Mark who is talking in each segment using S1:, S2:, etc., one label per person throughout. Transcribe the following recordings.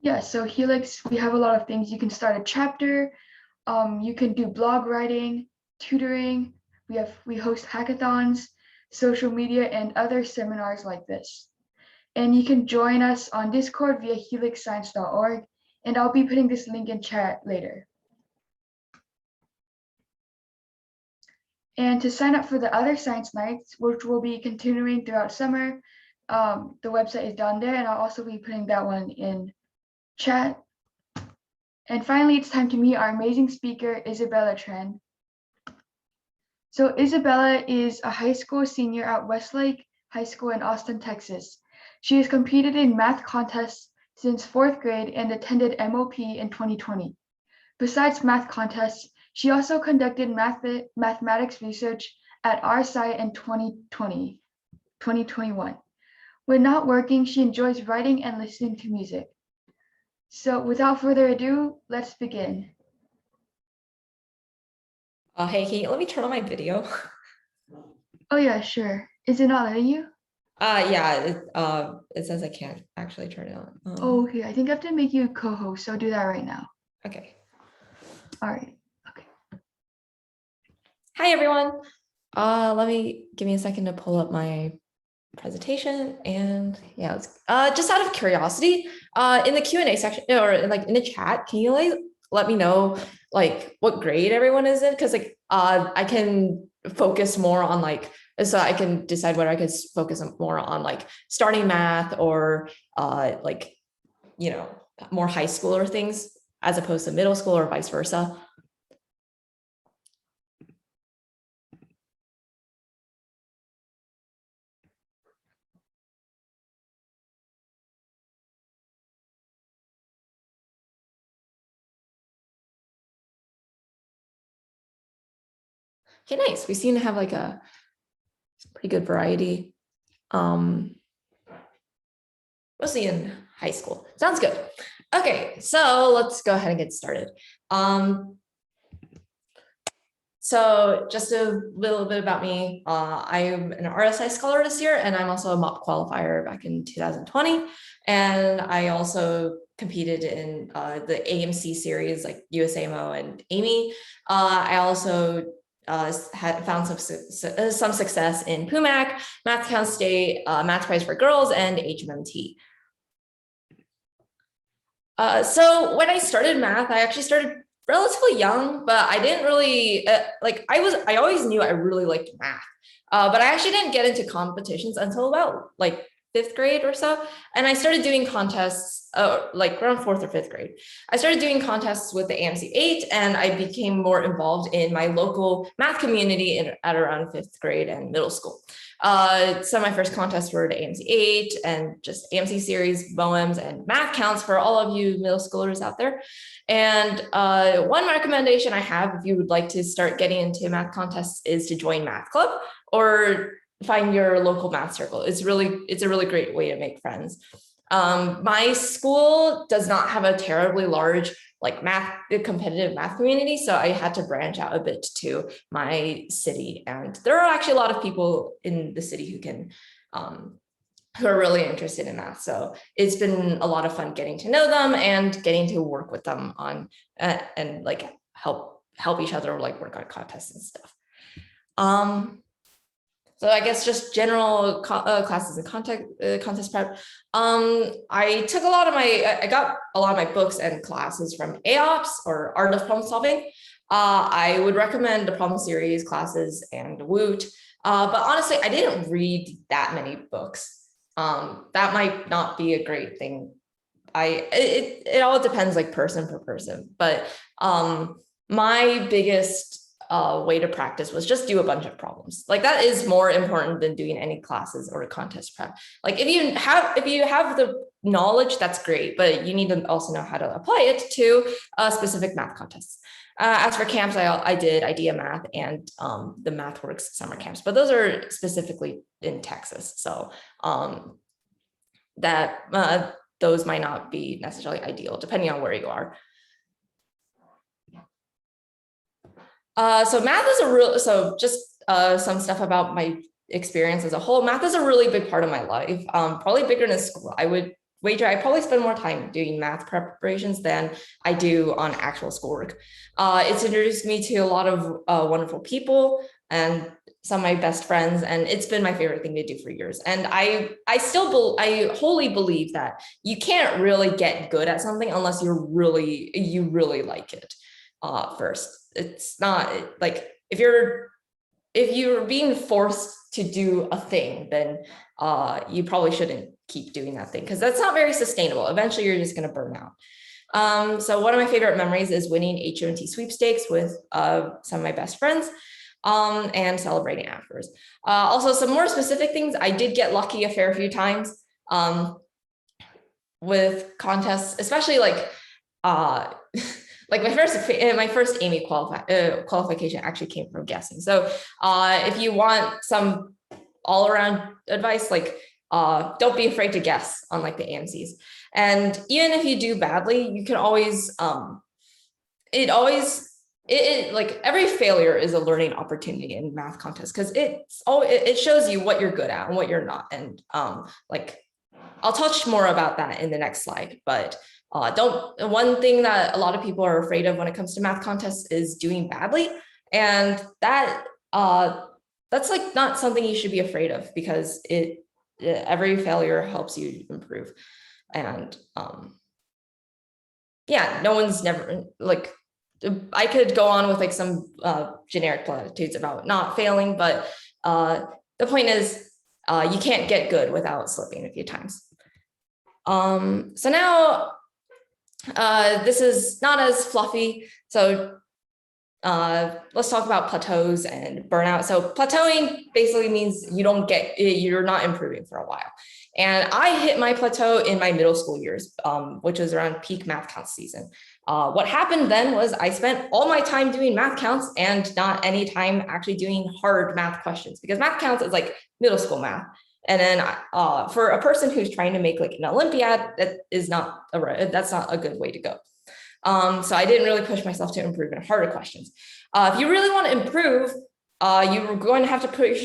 S1: Yeah, so Helix, we have a lot of things. You can start a chapter, you can do blog writing, tutoring. We host hackathons, social media, and other seminars like this. And you can join us on Discord via helixscience.org, and I'll be putting this link in chat later. And to sign up for the other science nights, which will be continuing throughout summer, the website is down there, and I'll also be putting that one in chat. And finally, it's time to meet our amazing speaker, Isabella Quan. So Isabella is a high school senior at Westlake High School in Austin, Texas. She has competed in math contests since 4th grade and attended MOP in 2020. Besides math contests, she also conducted mathematics research at our site in 2021. When not working, she enjoys writing and listening to music. So without further ado, let's begin.
S2: Hey, let me turn on my video.
S1: Oh yeah, sure. Is it not letting you?
S2: Yeah, it says I can't actually turn it on.
S1: Oh, okay, I think I have to make you a co-host, so I'll do that right now.
S2: Okay.
S1: All right, okay.
S2: Hi, everyone. Give me a second to pull up my presentation. And yeah, just out of curiosity, in the Q&A section or in the chat, can you let me know what grade everyone is in? Because I can focus more on so I can decide whether I could focus more on starting math or more high schooler things as opposed to middle school or vice versa. Okay, nice. We seem to have a pretty good variety. Mostly in high school. Sounds good. Okay, so let's go ahead and get started. So just a little bit about me. I am an RSI scholar this year, and I'm also a MOP qualifier back in 2020. And I also competed in the AMC series like USAMO and Amy. I also had found some success in PUMAC, Math Count State, Math Prize for Girls, and HMMT. So when I started math, I actually started relatively young, but I didn't really I always knew I really liked math, but I actually didn't get into competitions until about 5th grade or so. And I started doing contests around 4th or 5th grade. I started doing contests with the AMC 8, and I became more involved in my local math community at around 5th grade and middle school. Some of my first contests were the AMC 8 and just AMC series, BOEMs, and math counts for all of you middle schoolers out there. And one recommendation I have if you would like to start getting into math contests is to join Math Club or find your local math circle. It's a really great way to make friends. My school does not have a terribly large competitive math community, so I had to branch out a bit to my city, and there are actually a lot of people in the city who are really interested in math. So it's been a lot of fun getting to know them and getting to work with them on and help each other work on contests and stuff. So I guess just general classes and contest prep. I got a lot of my books and classes from AOPS or Art of Problem Solving. I would recommend the problem series classes and Woot, but honestly, I didn't read that many books. That might not be a great thing. It all depends person per person, but my biggest way to practice was just do a bunch of problems. That is more important than doing any classes or contest prep. If you have the knowledge, that's great, but you need to also know how to apply it to specific math contests. As for camps, I did Idea Math and the MathWorks summer camps, but those are specifically in Texas. So those might not be necessarily ideal depending on where you are. So math is some stuff about my experience as a whole. Math is a really big part of my life, probably bigger than school. I would wager I probably spend more time doing math preparations than I do on actual schoolwork. It's introduced me to a lot of wonderful people and some of my best friends, and it's been my favorite thing to do for years. And I wholly believe that you can't really get good at something unless you really like it first. It's not like if you're being forced to do a thing, then you probably shouldn't keep doing that thing because that's not very sustainable. Eventually, you're just going to burn out. So one of my favorite memories is winning HSMC sweepstakes with some of my best friends and celebrating afterwards. Also, some more specific things. I did get lucky a fair few times with contests, especially like my first Amy qualification actually came from guessing. So if you want some all around advice, like don't be afraid to guess on like the AMCs. And even if you do badly, you can always like every failure is a learning opportunity in math contests because it shows you what you're good at and what you're not. And like I'll touch more about that in the next slide, but one thing that a lot of people are afraid of when it comes to math contests is doing badly. And that's like not something you should be afraid of because every failure helps you improve. And yeah, no one's never like, I could go on with like some generic platitudes about not failing, but the point is you can't get good without slipping a few times. So now this is not as fluffy. So let's talk about plateaus and burnout. So plateauing basically means you're not improving for a while. And I hit my plateau in my middle school years, which was around peak math counts season. What happened then was I spent all my time doing math counts and not any time actually doing hard math questions because math counts is like middle school math. And then for a person who's trying to make like an Olympiad, that's not a good way to go. So I didn't really push myself to improve in harder questions. If you really want to improve, you're going to have to push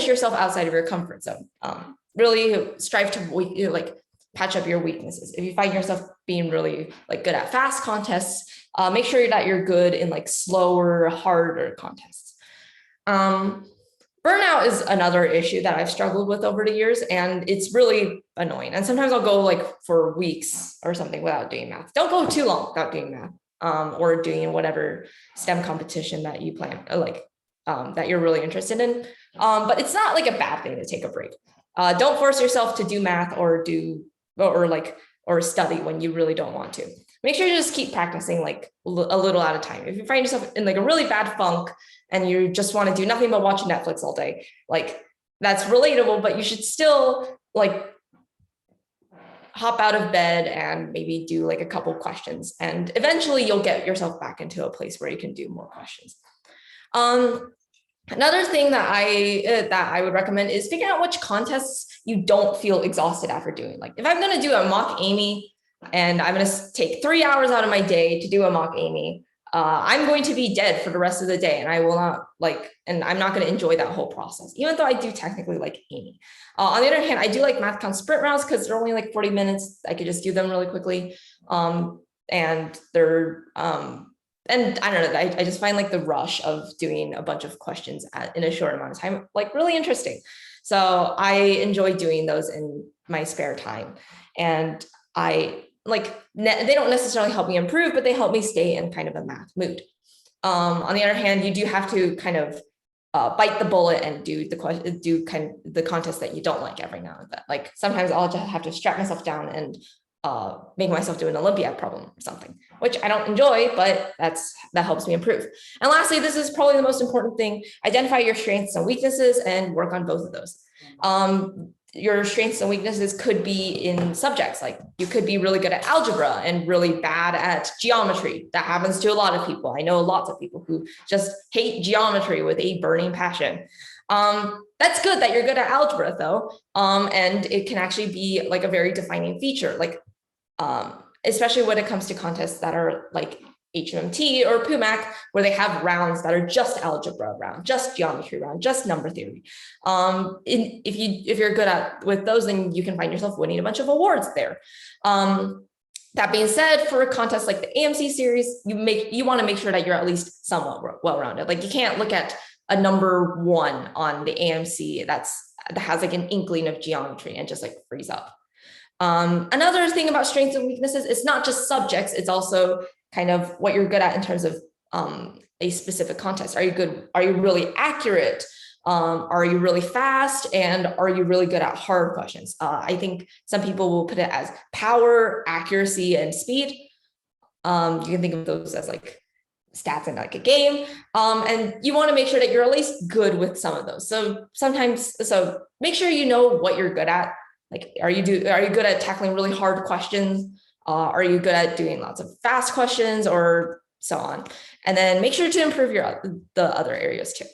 S2: yourself outside of your comfort zone. Really strive to like patch up your weaknesses. If you find yourself being really like good at fast contests, make sure that you're good in like slower, harder contests. Burnout is another issue that I've struggled with over the years, and it's really annoying. And sometimes I'll go like for weeks or something without doing math. Don't go too long without doing math or doing whatever STEM competition that you plan, that you're really interested in. But it's not like a bad thing to take a break. Don't force yourself to do math or study when you really don't want to. Make sure you just keep practicing like a little at a time. If you find yourself in like a really bad funk and you just want to do nothing but watch Netflix all day, like that's relatable, but you should still like hop out of bed and maybe do like a couple questions. And eventually you'll get yourself back into a place where you can do more questions. Another thing that I would recommend is figuring out which contests you don't feel exhausted after doing. Like if I'm going to do a mock Amy and I'm going to take 3 hours out of my day to do a mock Amy, I'm going to be dead for the rest of the day, and I will not and I'm not going to enjoy that whole process, even though I do technically like Amy. On the other hand, I do like math count sprint rounds because they're only like 40 minutes. I could just do them really quickly. And they're, and I don't know, I just find like the rush of doing a bunch of questions in a short amount of time, like really interesting. So I enjoy doing those in my spare time. And they don't necessarily help me improve, but they help me stay in kind of a math mood. On the other hand, you do have to kind of bite the bullet and do the contest that you don't like every now and then. Like sometimes I'll just have to strap myself down and make myself do an Olympiad problem or something, which I don't enjoy, but that helps me improve. And lastly, this is probably the most important thing: identify your strengths and weaknesses and work on both of those. Your strengths and weaknesses could be in subjects. Like you could be really good at algebra and really bad at geometry. That happens to a lot of people. I know lots of people who just hate geometry with a burning passion. That's good that you're good at algebra though. And it can actually be like a very defining feature, like especially when it comes to contests that are like HMT or PUMAC, where they have rounds that are just algebra round, just geometry round, just number theory. If you're good with those, then you can find yourself winning a bunch of awards there. That being said, for a contest like the AMC series, you want to make sure that you're at least somewhat well-rounded. Like you can't look at a number 1 on the AMC that has like an inkling of geometry and just like freeze up. Another thing about strengths and weaknesses, it's not just subjects, it's also kind of what you're good at in terms of a specific contest. Are you good? Are you really accurate? Are you really fast? And are you really good at hard questions? I think some people will put it as power, accuracy, and speed. You can think of those as like stats in like a game. And you want to make sure that you're at least good with some of those. So make sure you know what you're good at. Like, are you good at tackling really hard questions? Are you good at doing lots of fast questions or so on? And then make sure to improve the other areas too.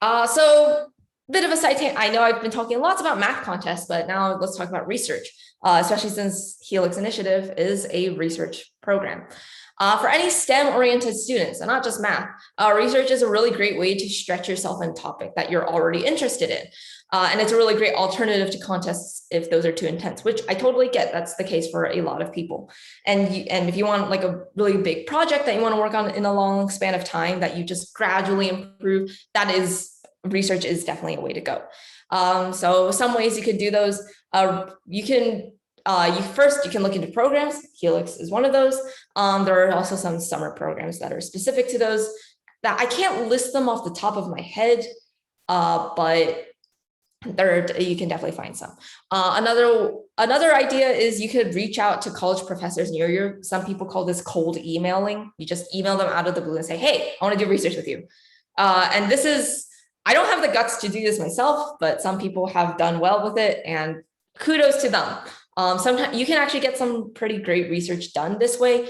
S2: So a bit of a side tangent. I know I've been talking lots about math contests, but now let's talk about research, especially since Helix Initiative is a research program. For any STEM-oriented students, and not just math, research is a really great way to stretch yourself in a topic that you're already interested in. And it's a really great alternative to contests if those are too intense, which I totally get. That's the case for a lot of people. And if you want like a really big project that you want to work on in a long span of time that you just gradually improve, research is definitely a way to go. So some ways you could do those. You can look into programs. Helix is one of those. There are also some summer programs that are specific to those that I can't list them off the top of my head, but you can definitely find some. Another idea is you could reach out to college professors near you. Some people call this cold emailing. You just email them out of the blue and say, hey, I want to do research with you. And I don't have the guts to do this myself, but some people have done well with it, and kudos to them. Sometimes you can actually get some pretty great research done this way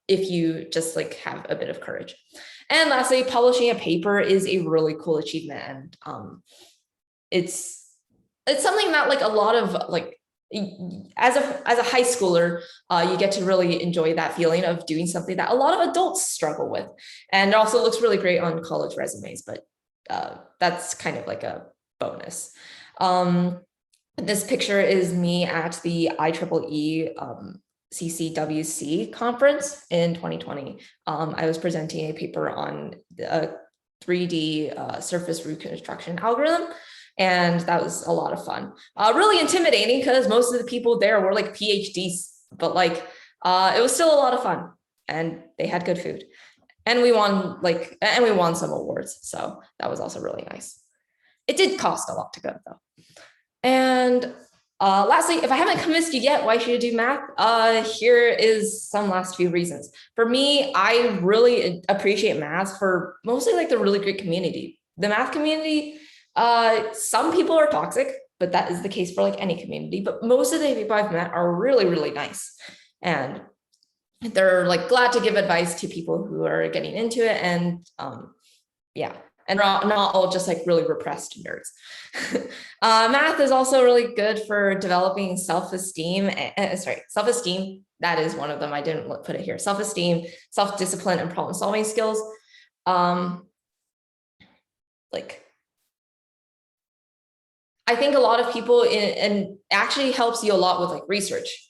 S2: if you just like have a bit of courage. And lastly, publishing a paper is a really cool achievement, and it's something that like a lot of like as a high schooler, you get to really enjoy that feeling of doing something that a lot of adults struggle with, and it also looks really great on college resumes. But that's kind of like a bonus. This picture is me at the IEEE CCWC conference in 2020. I was presenting a paper on a 3D surface reconstruction algorithm, and that was a lot of fun. Really intimidating because most of the people there were like PhDs, but like it was still a lot of fun, and they had good food. And we won some awards. So that was also really nice. It did cost a lot to go though. And lastly, if I haven't convinced you yet, why should you do math? Here is some last few reasons. For me, I really appreciate math for mostly like the really great community. The math community, some people are toxic, but that is the case for like any community. But most of the people I've met are really, really nice. And they're like glad to give advice to people who are getting into it, and and not all just like really repressed nerds. Math is also really good for developing self-esteem. Self-esteem, that is one of them. I didn't put it here. Self-esteem, self-discipline, and problem-solving skills. I think a lot of people and actually helps you a lot with like research.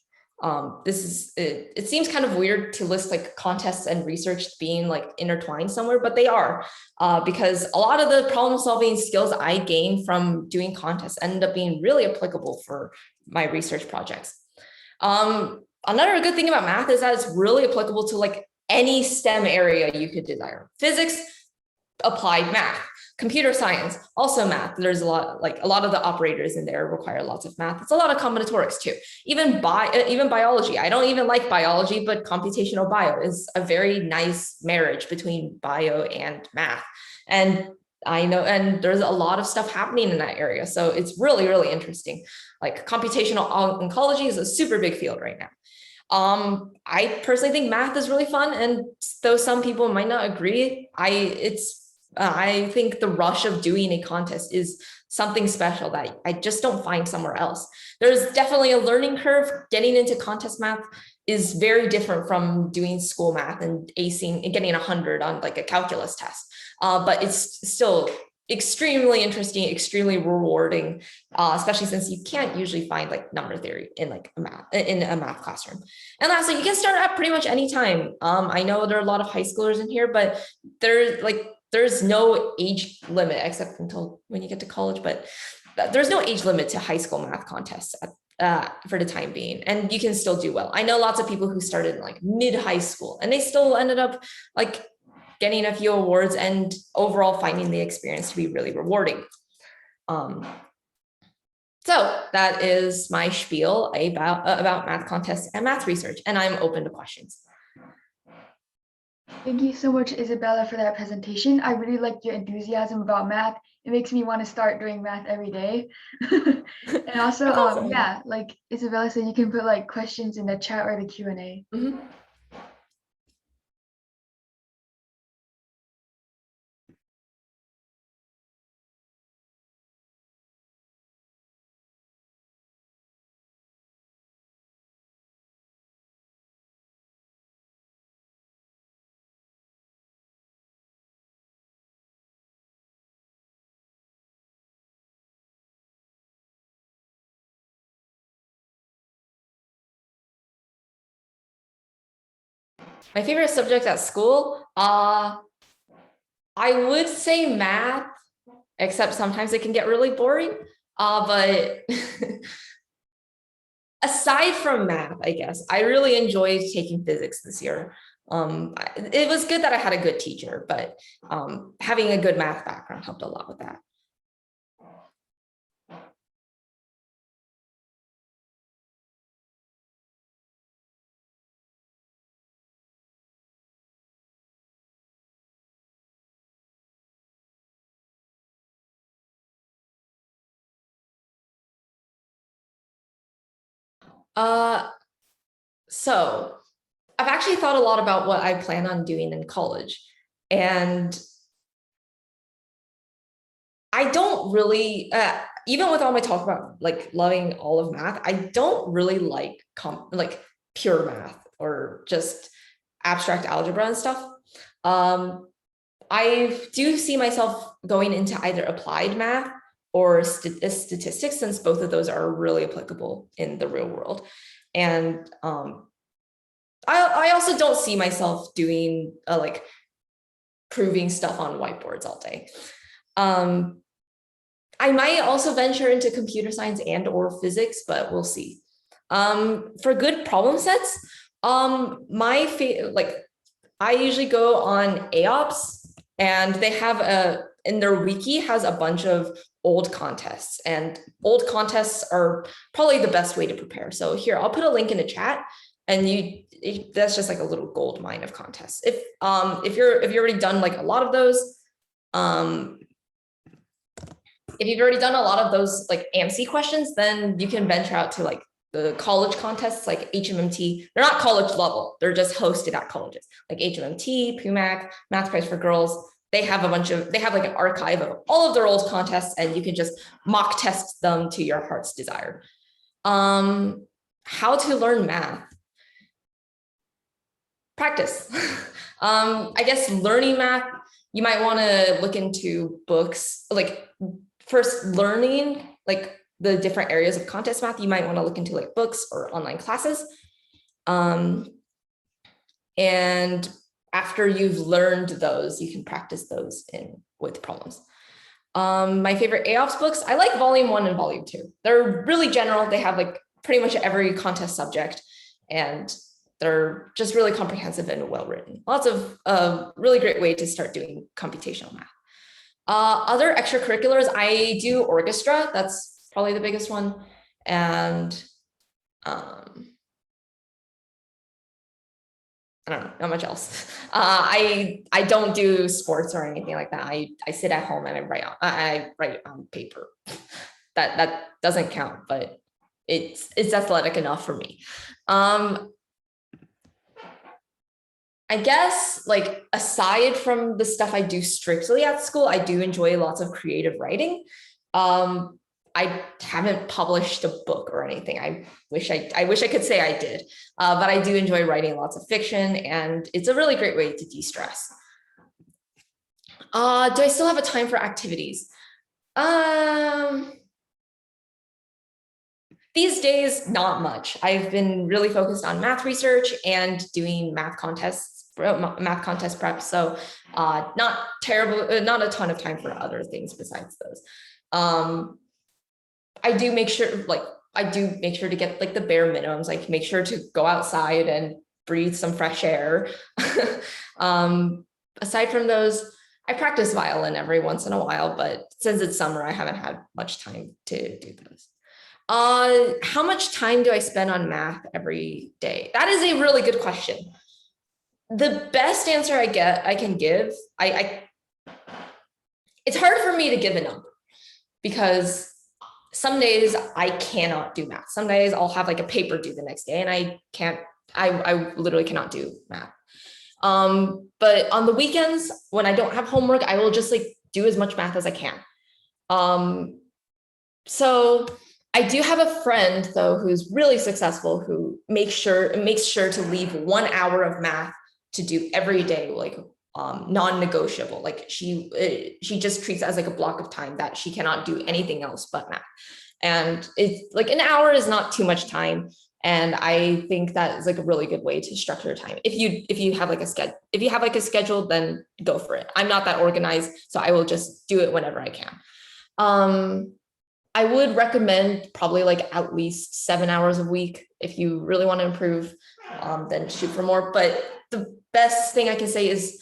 S2: It seems kind of weird to list like contests and research being like intertwined somewhere, but they are, because a lot of the problem solving skills I gained from doing contests ended up being really applicable for my research projects. Another good thing about math is that it's really applicable to like any STEM area you could desire. Physics, applied math. Computer science, also math. There's a lot of the operators in there require lots of math. It's a lot of combinatorics too. Even biology. I don't even like biology, but computational bio is a very nice marriage between bio and math. And I know, and there's a lot of stuff happening in that area. So it's really, really interesting. Like computational oncology is a super big field right now. I personally think math is really fun. And though some people might not agree, I think the rush of doing a contest is something special that I just don't find somewhere else. There's definitely a learning curve getting into contest math. is very different from doing school math and acing and getting 100 on like a calculus test. But it's still extremely interesting, extremely rewarding, especially since you can't usually find like number theory in like a math classroom. And lastly, you can start at pretty much any time. I know there are a lot of high schoolers in here, but there's no age limit except until when you get to college, but there's no age limit to high school math contests for the time being, and you can still do well. I know lots of people who started in like mid high school and they still ended up like getting a few awards and overall finding the experience to be really rewarding. So that is my spiel about math contests and math research, and I'm open to questions.
S1: Thank you so much, Isabella, for that presentation. I really liked your enthusiasm about math. It makes me want to start doing math every day. And also,
S2: awesome.
S1: yeah, like Isabella said, you can put like questions in the chat or the Q&A.
S2: Mm-hmm. My favorite subject at school, I would say math, except sometimes it can get really boring. But aside from math, I guess, I really enjoyed taking physics this year. It was good that I had a good teacher, but having a good math background helped a lot with that. So I've actually thought a lot about what I plan on doing in college, and I don't really, even with all my talk about like loving all of math, I don't really like pure math or just abstract algebra and stuff. I do see myself going into either applied math or statistics, since both of those are really applicable in the real world. And I also don't see myself doing like proving stuff on whiteboards all day. I might also venture into computer science and or physics, but we'll see. For good problem sets, I usually go on AOPS, and they have in their wiki has a bunch of old contests, and old contests are probably the best way to prepare. So here, I'll put a link in the chat, and that's just like a little gold mine of contests. If you've already done like a lot of those, if you've already done a lot of those like AMC questions, then you can venture out to like the college contests like HMMT. They're not college level, they're just hosted at colleges like HMMT, PUMAC, Math Prize for Girls. They have like an archive of all of their old contests, and you can just mock test them to your heart's desire. How to learn math? Practice. I guess learning math, you might want to look into books, like first learning like the different areas of contest math. You might want to look into like books or online classes. And after you've learned those, you can practice those with problems. My favorite AOPS books, I like volume 1 and volume 2. They're really general. They have like pretty much every contest subject, and they're just really comprehensive and well-written. Lots of really great way to start doing computational math. Other extracurriculars, I do orchestra. That's probably the biggest one. And I don't know, not much else. I don't do sports or anything like that. I sit at home and I write on paper. That doesn't count, but it's athletic enough for me. I guess like aside from the stuff I do strictly at school, I do enjoy lots of creative writing. I I haven't published a book or anything. I wish I could say I did, but I do enjoy writing lots of fiction, and it's a really great way to de-stress. Do I still have a time for activities? These days, not much. I've been really focused on math research and doing math contest prep. So not terrible, not a ton of time for other things besides those. I do make sure to get like the bare minimums, like make sure to go outside and breathe some fresh air. Aside from those, I practice violin every once in a while, but since it's summer, I haven't had much time to do those. How much time do I spend on math every day? That is a really good question. The best answer I can give, it's hard for me to give a number because some days I cannot do math. Some days I'll have like a paper due the next day and I literally cannot do math. But on the weekends when I don't have homework, I will just like do as much math as I can. So I do have a friend though who's really successful who makes sure to leave 1 hour of math to do every day, like non-negotiable. Like she just treats it as like a block of time that she cannot do anything else but math. And it's like an hour is not too much time. And I think that is like a really good way to structure time. If you have like a schedule, then go for it. I'm not that organized, so I will just do it whenever I can. I would recommend probably like at least 7 hours a week. If you really want to improve, then shoot for more. But the best thing I can say is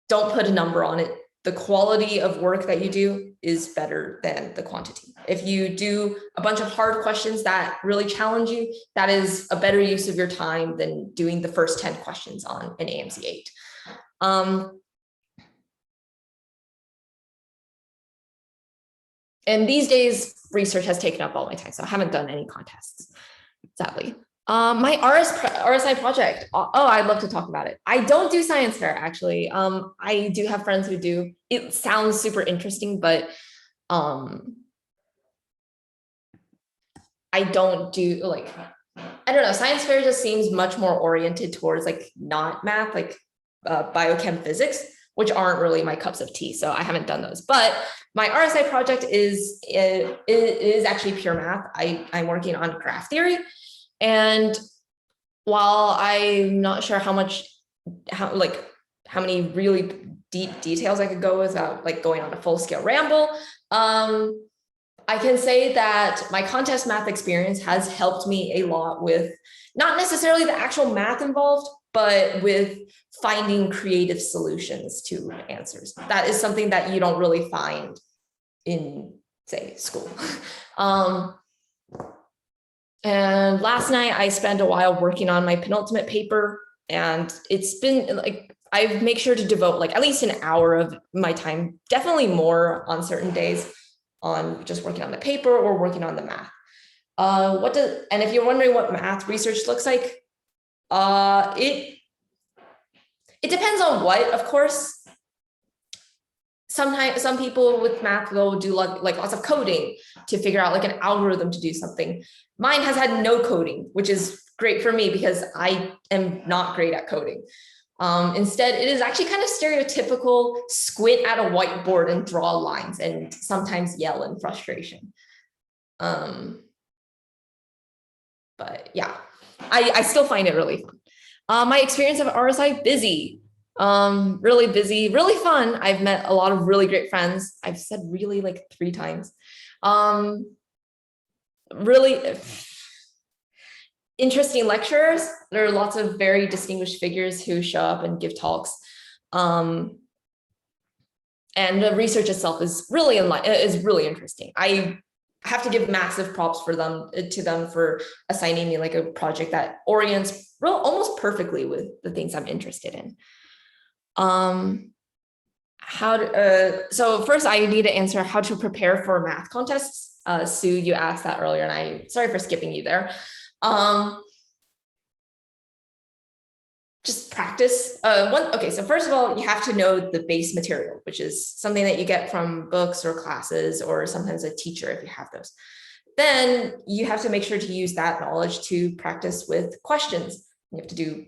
S2: don't put a number on it. The quality of work that you do is better than the quantity. If you do a bunch of hard questions that really challenge you, that is a better use of your time than doing the first 10 questions on an AMC 8. And these days, research has taken up all my time, so I haven't done any contests, sadly. My RSI project. Oh, I'd love to talk about it. I don't do science fair, actually. I do have friends who do. It sounds super interesting, but I don't do like, I don't know. Science fair just seems much more oriented towards like not math, like biochem physics, which aren't really my cups of tea. So I haven't done those. But my RSI project is actually pure math. I'm working on graph theory. And while I'm not sure how many really deep details I could go without like going on a full scale ramble, I can say that my contest math experience has helped me a lot with not necessarily the actual math involved, but with finding creative solutions to answers. That is something that you don't really find in, say, school. And last night I spent a while working on my penultimate paper, and it's been like, I make sure to devote like at least an hour of my time, definitely more on certain days, on just working on the paper or working on the math. And if you're wondering what math research looks like, it depends on what, of course. Sometimes some people with math will do like lots of coding to figure out like an algorithm to do something. Mine has had no coding, which is great for me because I am not great at coding. Instead, it is actually kind of stereotypical, squint at a whiteboard and draw lines and sometimes yell in frustration. But yeah, I still find it really fun. My experience of RSI, busy. Really busy, really fun. I've met a lot of really great friends. I've said really like 3 times. Really interesting lecturers. There are lots of very distinguished figures who show up and give talks. And the research itself is really interesting. I have to give massive props to them for assigning me like a project that orients almost perfectly with the things I'm interested in. So first I need to answer how to prepare for math contests. Sue, you asked that earlier, and sorry for skipping you there. just practice. Okay, so first of all, you have to know the base material, which is something that you get from books or classes, or sometimes a teacher if you have those. Then you have to make sure to use that knowledge to practice with questions. You have to do,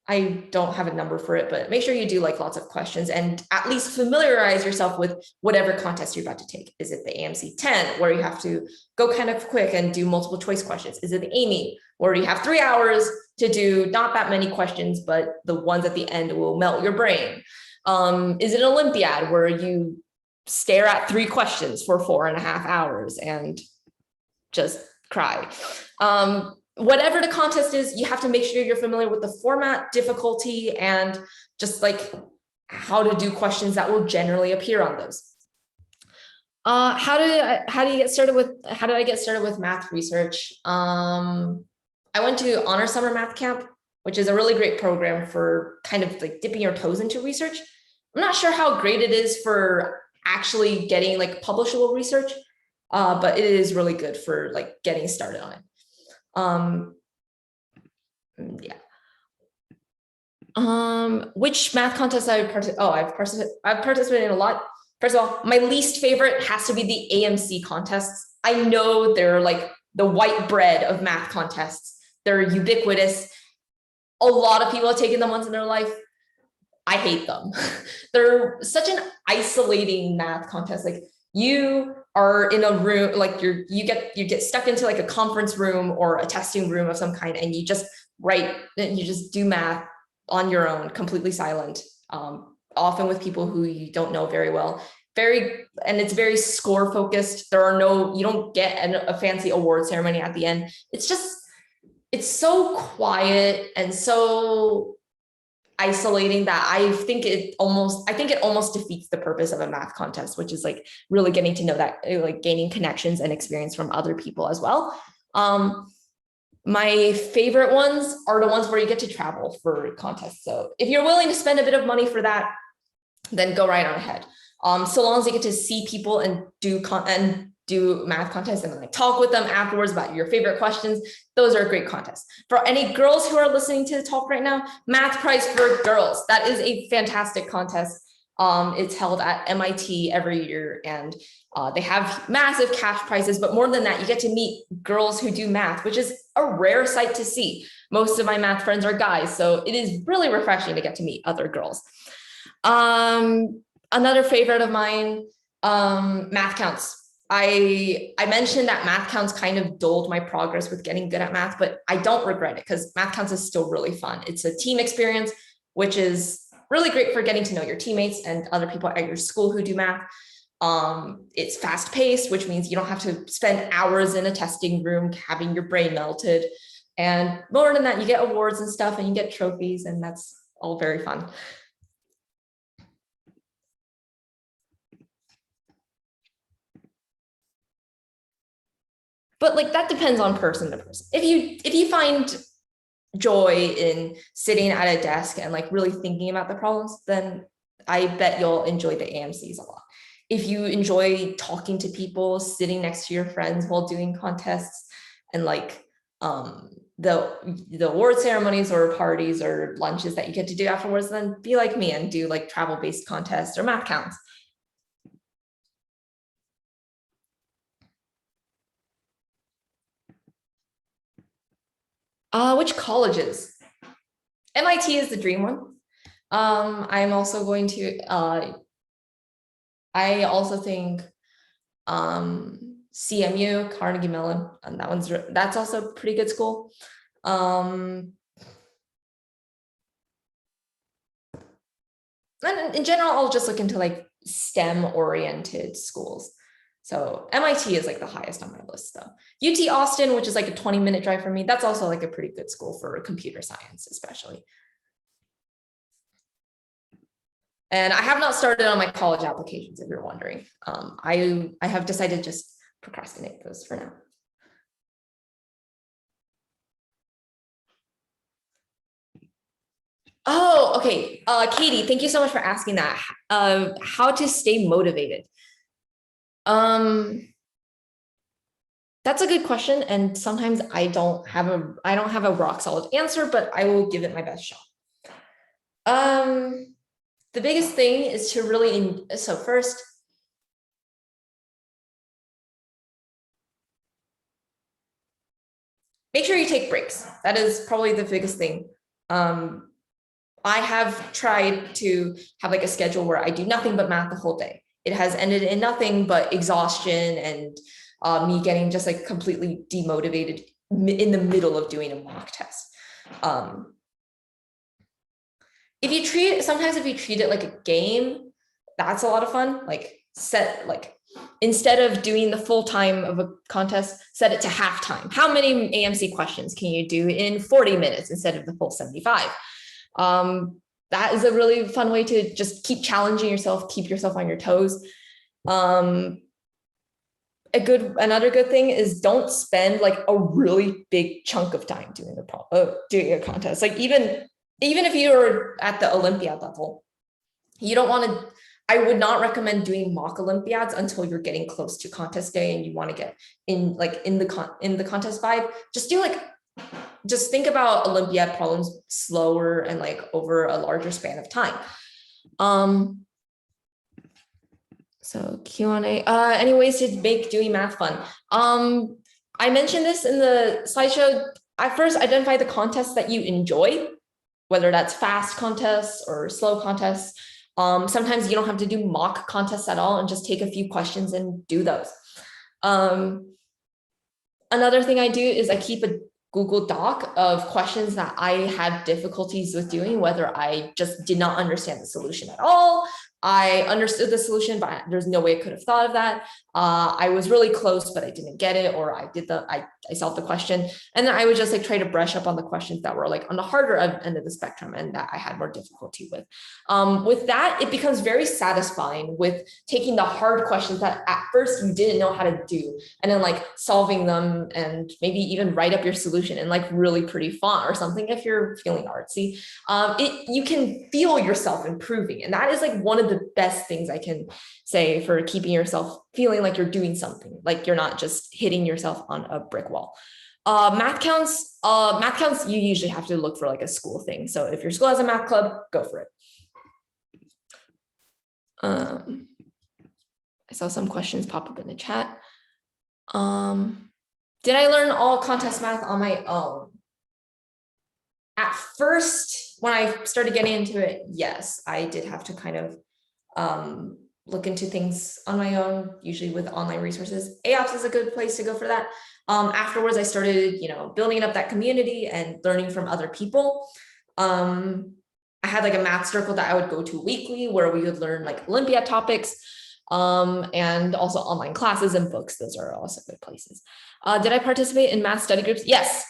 S2: I don't have a number for it, but make sure you do like lots of questions and at least familiarize yourself with whatever contest you're about to take. Is it the AMC 10 where you have to go kind of quick and do multiple choice questions? Is it the Amy where you have 3 hours to do not that many questions, but the ones at the end will melt your brain? Is it an Olympiad where you stare at 3 questions for 4.5 hours and just cry? Whatever the contest is, you have to make sure you're familiar with the format, difficulty, and just like how to do questions that will generally appear on those. How did I get started with math research? I went to Honor Summer Math Camp, which is a really great program for kind of like dipping your toes into research. I'm not sure how great it is for actually getting like publishable research, but it is really good for like getting started on it. Yeah. Which math contests I've participated in a lot. First of all, my least favorite has to be the AMC contests. I know they're like the white bread of math contests. They're ubiquitous. A lot of people have taken them once in their life. I hate them. They're such an isolating math contest. Like, you are in a room, like you get stuck into like a conference room or a testing room of some kind, and you just do math on your own, completely silent, often with people who you don't know very well. And it's very score focused. You don't get a fancy award ceremony at the end. It's so quiet and so isolating that I think it almost defeats the purpose of a math contest, which is like really getting to know that, like gaining connections and experience from other people as well. My favorite ones are the ones where you get to travel for contests. So if you're willing to spend a bit of money for that, then go right on ahead. So long as you get to see people and do math contests and like talk with them afterwards about your favorite questions, those are great contests. For any girls who are listening to the talk right now, Math Prize for Girls, that is a fantastic contest. It's held at MIT every year, and they have massive cash prizes, but more than that, you get to meet girls who do math, which is a rare sight to see. Most of my math friends are guys, so it is really refreshing to get to meet other girls. Another favorite of mine, math counts. I mentioned that math counts kind of dulled my progress with getting good at math, but I don't regret it because math counts is still really fun. It's a team experience, which is really great for getting to know your teammates and other people at your school who do math. It's fast paced, which means you don't have to spend hours in a testing room having your brain melted. And more than that, you get awards and stuff and you get trophies, and that's all very fun. But like that depends on person to person. If you find joy in sitting at a desk and like really thinking about the problems, then I bet you'll enjoy the AMCs a lot. If you enjoy talking to people, sitting next to your friends while doing contests, and like the award ceremonies or parties or lunches that you get to do afterwards, then be like me and do like travel-based contests or math counts. Which colleges? MIT is the dream one. I'm also going to, I also think CMU, Carnegie Mellon, and that's also a pretty good school. And in general, I'll just look into like STEM oriented schools. So MIT is like the highest on my list though. UT Austin, which is like a 20-minute drive from me, that's also like a pretty good school for computer science, especially. And I have not started on my college applications, if you're wondering. I have decided to just procrastinate those for now. Oh, okay. Katie, thank you so much for asking that. How to stay motivated. That's a good question. And sometimes I don't have a rock solid answer, but I will give it my best shot. The biggest thing is to really, so first, make sure you take breaks. That is probably the biggest thing. I have tried to have like a schedule where I do nothing but math the whole day. It has ended in nothing but exhaustion and me getting just like completely demotivated in the middle of doing a mock test. Sometimes if you treat it like a game, that's a lot of fun. Like instead of doing the full time of a contest, set it to halftime. How many AMC questions can you do in 40 minutes instead of the full 75? That is a really fun way to just keep challenging yourself, keep yourself on your toes. Another good thing is don't spend like a really big chunk of time doing a contest. Like even if you're at the Olympiad level, you don't want to. I would not recommend doing mock Olympiads until you're getting close to contest day and you want to get in the contest vibe. Just think about Olympiad problems slower and like over a larger span of time. So Q&A, any ways to make doing math fun? I mentioned this in the slideshow. I first identify the contests that you enjoy, whether that's fast contests or slow contests. Sometimes you don't have to do mock contests at all and just take a few questions and do those. Another thing I do is I keep a Google Doc of questions that I had difficulties with doing, whether I just did not understand the solution at all. I understood the solution, but there's no way I could have thought of that. I was really close, but I didn't get it, or I solved the question. And then I would just like try to brush up on the questions that were like on the harder end of the spectrum and that I had more difficulty with. With that, it becomes very satisfying with taking the hard questions that at first you didn't know how to do, and then like solving them and maybe even write up your solution in like really pretty font or something if you're feeling artsy. You can feel yourself improving. And that is like one of the best things I can say for keeping yourself feeling like you're doing something, like you're not just hitting yourself on a brick wall. Math counts, you usually have to look for like a school thing. So if your school has a math club, go for it. I saw some questions pop up in the chat. Did I learn all contest math on my own? At first, when I started getting into it, yes, I did have to kind of look into things on my own, usually with online resources. AOPS is a good place to go for that. Afterwards, I started, building up that community and learning from other people. I had like a math circle that I would go to weekly where we would learn like Olympiad topics, and also online classes and books. Those are also good places. Did I participate in math study groups? Yes,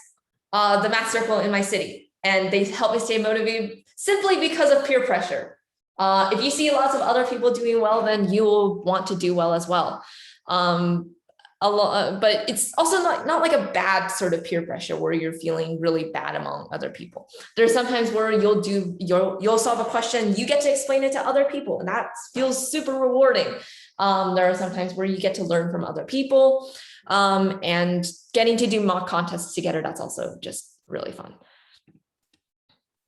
S2: the math circle in my city. And they help me stay motivated simply because of peer pressure. If you see lots of other people doing well, then you will want to do well as well. But it's also not like a bad sort of peer pressure where you're feeling really bad among other people. There's sometimes where you'll solve a question, you get to explain it to other people, and that feels super rewarding. There are sometimes where you get to learn from other people, and getting to do mock contests together. That's also just really fun.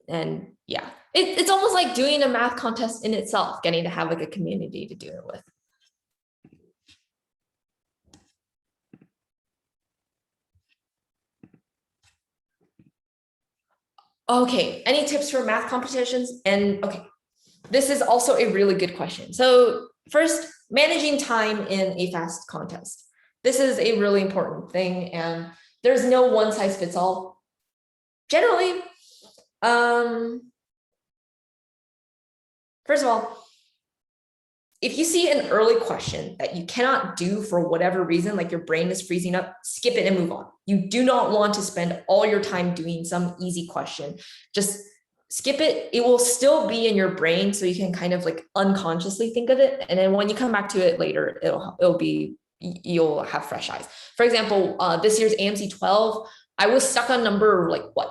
S2: And yeah, it's almost like doing a math contest in itself, getting to have like a community to do it with. Okay, any tips for math competitions? And okay, this is also a really good question. So first, managing time in a fast contest. This is a really important thing, and there's no one size fits all. Generally, first of all, if you see an early question that you cannot do for whatever reason, like your brain is freezing up, skip it and move on. You do not want to spend all your time doing some easy question. Just skip it. It will still be in your brain, so you can kind of like unconsciously think of it. And then when you come back to it later, you'll have fresh eyes. For example, this year's AMC 12, I was stuck on number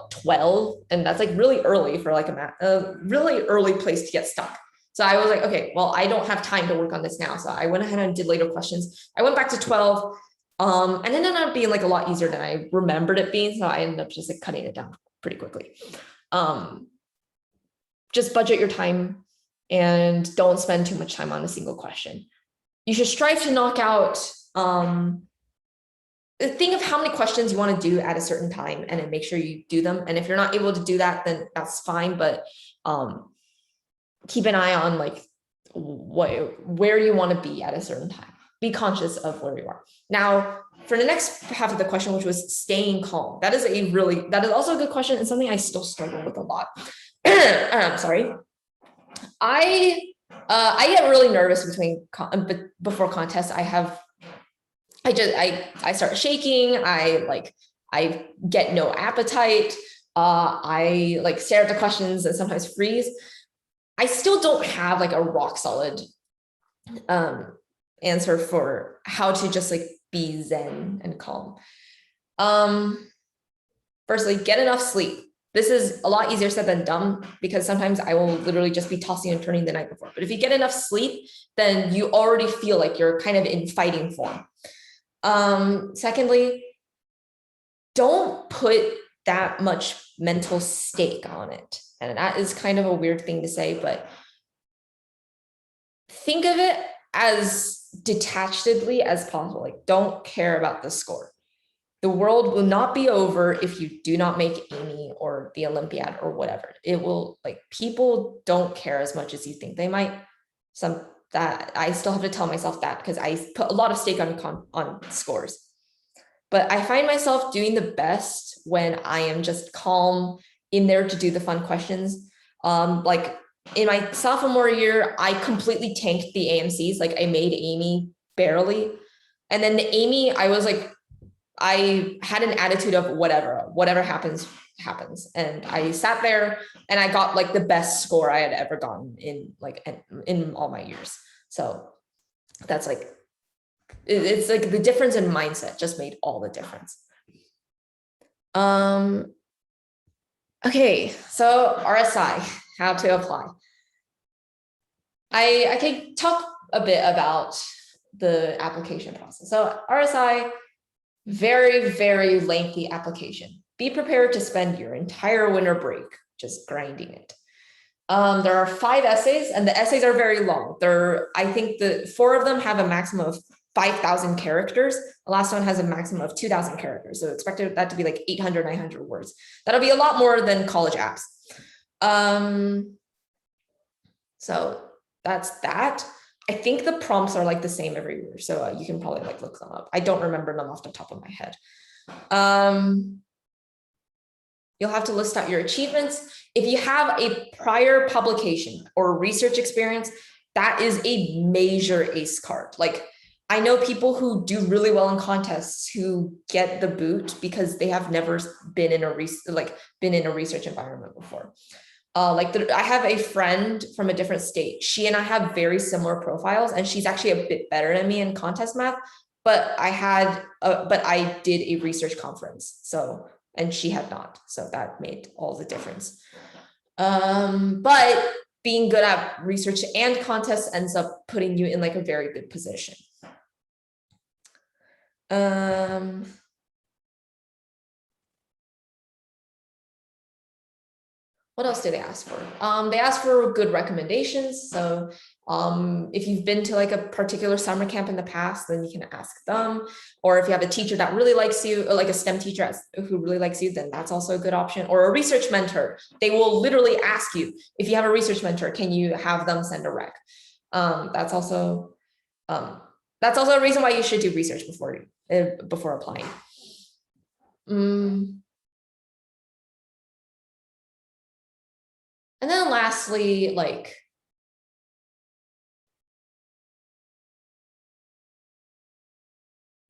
S2: 12, and that's like really early for like a really early place to get stuck. So I was like, okay, well, I don't have time to work on this now. So I went ahead and did later questions. I went back to 12, and it ended up being like a lot easier than I remembered it being. So I ended up just like cutting it down pretty quickly. just budget your time and don't spend too much time on a single question. You should strive to knock out, think of how many questions you want to do at a certain time and then make sure you do them. And if you're not able to do that, then that's fine. But keep an eye on like where you want to be at a certain time. Be conscious of where you are. Now, for the next half of the question, which was staying calm. That is also a good question and something I still struggle with a lot. Sorry. I get really nervous before contests. I start shaking. I get no appetite. I like stare at the questions and sometimes freeze. I still don't have like a rock solid answer for how to just like be zen and calm. Firstly, get enough sleep. This is a lot easier said than done because sometimes I will literally just be tossing and turning the night before. But if you get enough sleep, then you already feel like you're kind of in fighting form. Secondly, don't put that much mental stake on it. And that is kind of a weird thing to say, but think of it as detachedly as possible. Like, don't care about the score. The world will not be over if you do not make Amy or the Olympiad or whatever. It will, like, people don't care as much as you think they might. That I still have to tell myself that because I put a lot of stake on scores. But I find myself doing the best when I am just calm in there to do the fun questions. Like in my sophomore year, I completely tanked the AMCs. Like I made Amy barely. And then the Amy, I had an attitude of whatever happens. And I sat there and I got like the best score I had ever gotten in all my years. So that's like, it's like the difference in mindset just made all the difference. Okay, so RSI, how to apply. I can talk a bit about the application process. So RSI, very, very lengthy application. Be prepared to spend your entire winter break just grinding it. There are 5 essays and the essays are very long. I think the 4 of them have a maximum of 5,000 characters. The last one has a maximum of 2,000 characters. So expect that to be like 800, 900 words. That'll be a lot more than college apps. So that's that. I think the prompts are like the same everywhere. So you can probably like look them up. I don't remember them off the top of my head. You'll have to list out your achievements. If you have a prior publication or research experience, that is a major ACE card. Like I know people who do really well in contests who get the boot because they have never been in a research environment before. I have a friend from a different state. She and I have very similar profiles, and she's actually a bit better than me in contest math. But I did a research conference, and she had not, so that made all the difference. But being good at research and contests ends up putting you in like a very good position. What else did they ask for? They asked for good recommendations. So if you've been to like a particular summer camp in the past, then you can ask them. Or if you have a teacher that really likes you, or like a STEM teacher who really likes you, then that's also a good option. Or a research mentor. They will literally ask you, if you have a research mentor, can you have them send a rec? That's also a reason why you should do research before applying. And then lastly, like,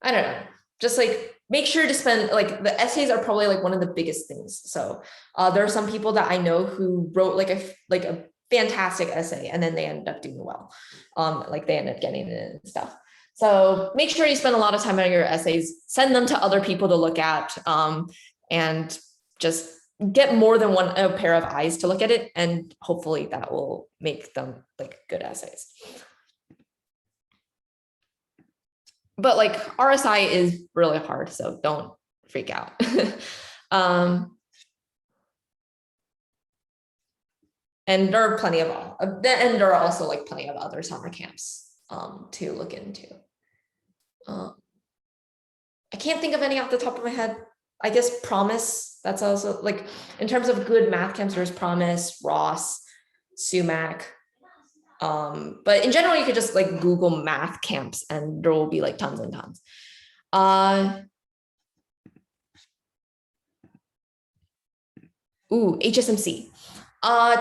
S2: I don't know, just like make sure to spend, like the essays are probably like one of the biggest things. So there are some people that I know who wrote like a fantastic essay and then they ended up doing well. Like they ended up getting it and stuff. So make sure you spend a lot of time on your essays, send them to other people to look at, and just get more than a pair of eyes to look at it. And hopefully that will make them like good essays. But like RSI is really hard, so don't freak out. And there are plenty of, and there are also like plenty of other summer camps to look into. I can't think of any off the top of my head. I guess Promise, that's also like, in terms of good math camps, there's Promise, Ross, Sumac. But in general, you could just like Google math camps and there will be like tons and tons. HSMC.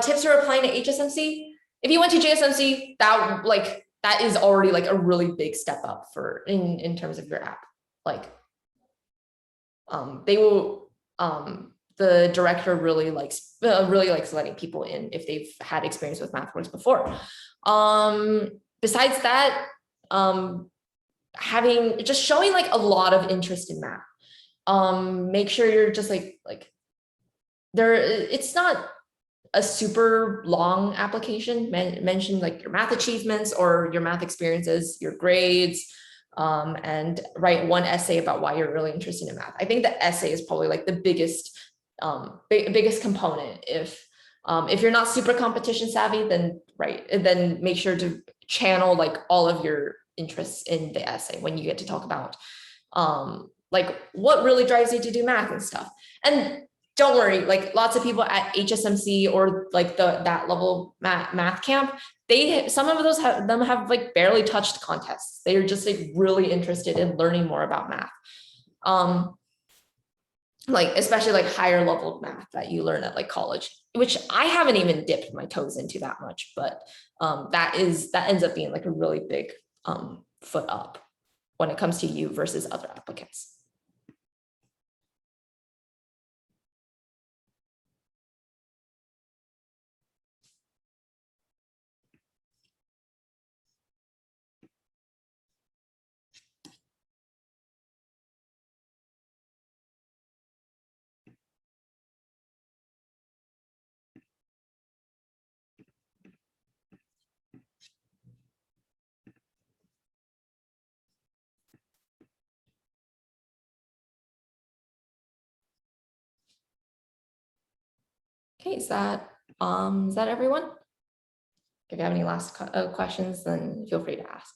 S2: Tips for applying to HSMC. If you went to JSMC, that is already like a really big step up for in terms of your app. Like, they will, the director really likes letting people in if they've had experience with MathWorks before. Besides that, showing like a lot of interest in math. Make sure you're just like there. It's not a super long application. Mention like your math achievements or your math experiences, your grades. And write one essay about why you're really interested in math. I think the essay is probably like the biggest component. If you're not super competition savvy, then make sure to channel like all of your interests in the essay when you get to talk about like what really drives you to do math and stuff. And don't worry, like lots of people at HSMC or like that level math camp, some of them have like barely touched contests. They're just like really interested in learning more about math. Like especially like higher level math that you learn at like college, which I haven't even dipped my toes into that much, but that ends up being like a really big foot up when it comes to you versus other applicants. Okay, is that everyone? If you have any last questions, then feel free to ask.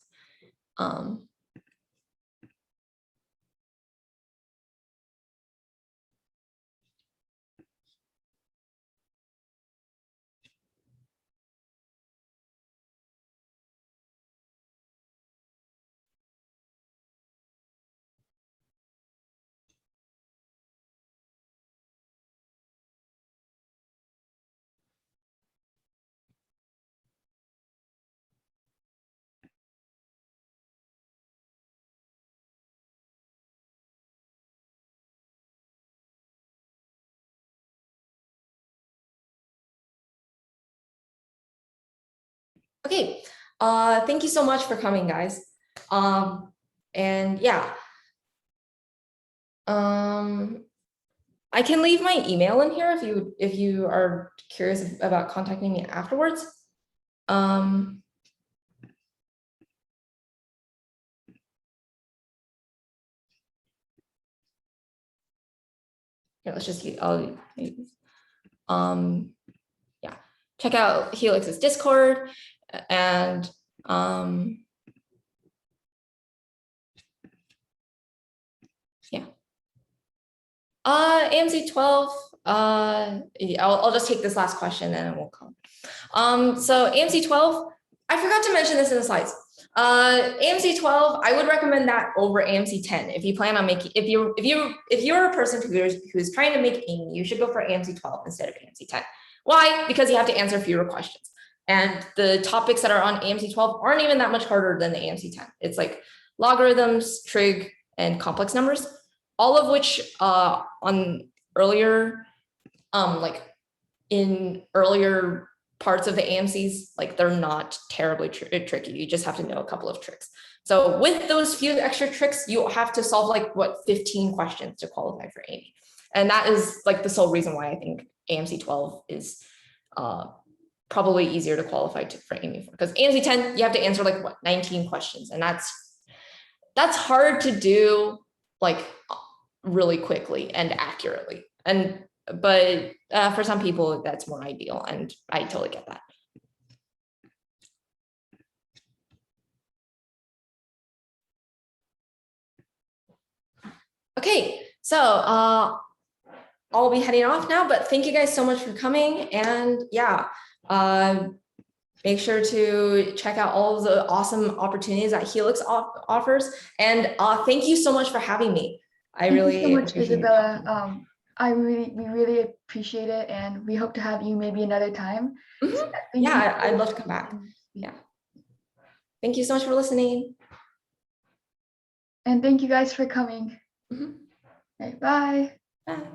S2: Okay, thank you so much for coming, guys. And yeah, I can leave my email in here if you are curious about contacting me afterwards. Here, let's just yeah, check out Helix's Discord and yeah. AMC 12, I'll just take this last question and we'll come. So AMC 12, I forgot to mention this in the slides. AMC 12, I would recommend that over AMC 10. If you plan on making, if you're a person who's trying to make AIME, you should go for AMC 12 instead of AMC 10. Why? Because you have to answer fewer questions. And the topics that are on AMC 12 aren't even that much harder than the AMC 10. It's like logarithms, trig, and complex numbers, all of which on earlier, like in earlier parts of the AMCs, like they're not terribly tricky. You just have to know a couple of tricks. So with those few extra tricks, you have to solve like 15 questions to qualify for AIME. And that is like the sole reason why I think AMC 12 is probably easier to qualify for AIME for, because AMC 10, you have to answer like 19 questions. And that's hard to do like really quickly and accurately. And but for some people that's more ideal, and I totally get that. Okay, so I'll be heading off now, but thank you guys so much for coming. And yeah, make sure to check out all of the awesome opportunities that Helix offers. And thank you so much for having me. I really
S1: Thank you so much,
S2: appreciate it.
S1: Isabella. We really appreciate it, and we hope to have you maybe another time.
S2: Mhm.
S1: So, thank you.
S2: Yeah, I'd love to come back. Yeah. Thank you so much for listening.
S1: And thank you guys for coming.
S2: Mhm.
S1: Okay, bye.
S2: Bye.